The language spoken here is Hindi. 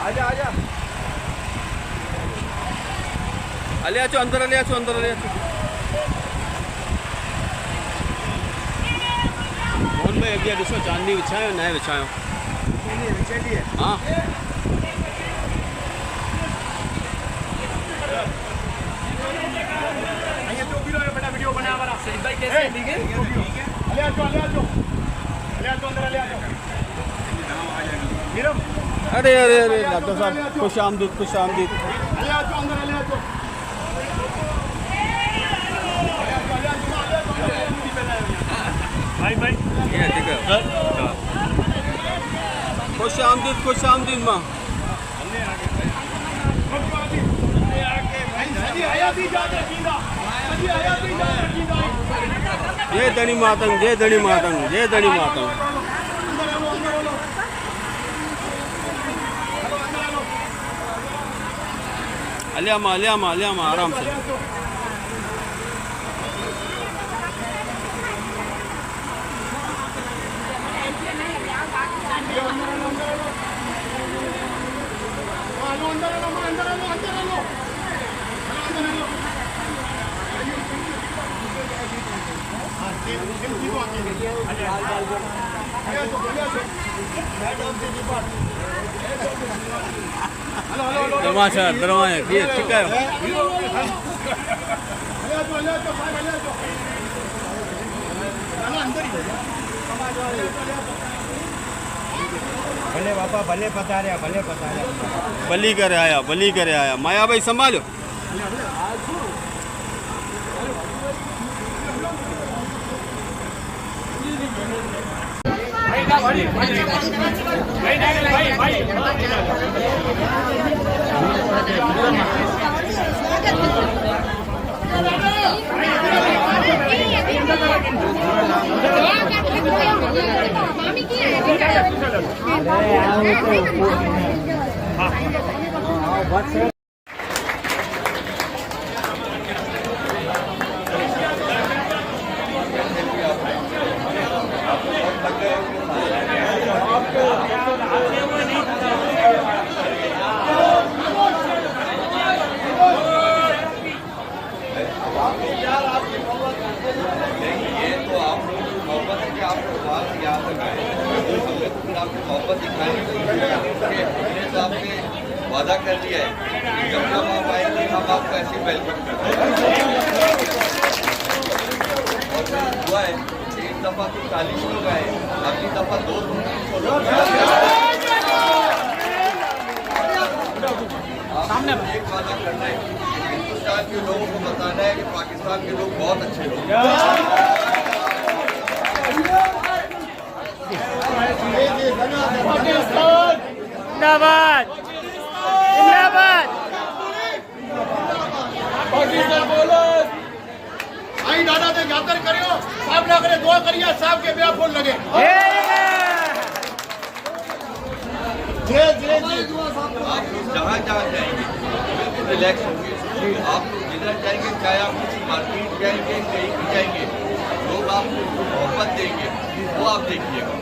आजा आजा अले अचो अंदर अले अचो अंदर अले अचो मोहन भाई अॻियां ॾिसो चांदनी विछायो न विछायो हाँ वीडियो बना वाला सही भाई कैसे ठीक है ले आ जाओ अंदर ले आ जाओ नीरम अरे अरे अरे डॉक्टर साहब खुश आमदीद ले आ जाओ अंदर ले आ जाओ भाई भाई ये ठीक है खुश आमदीद माँ जय धनी मातंग जय धनी मातंग जय धनी मातंग अलियामा आराम से तमाशा दरवाजा ये ठीक है भले बापा भले पधारे बली करे आया माया भाई संभालो मोहब्बत दिखाएंगे आपने वादा कर दिया है जब हम आप आएंगे हम आपको ऐसे वेलकम करते हैं और फिर हुआ है एक दफ़ा तो 40 लोग आए अगली दफ़ा 200 लोग सामने एक वादा करना है हिंदुस्तान के लोगों को बताना है कि पाकिस्तान के लोग बहुत अच्छे लोग हैं जिंदाबाद जिंदाबाद पाकिस्तान बोलो आई दादा ते यात्रा करियो साहब ना करे दुआ करिए साहब के ब्याह फूल लगे जी आप लोग जहाँ जाएंगे रिलैक्स होंगे आप लोग जिधर जाएंगे चाहे आप किसी मार्केट जाएंगे कहीं भी जाएंगे लोग आपको मोहब्बत देंगे वो आप देखिएगा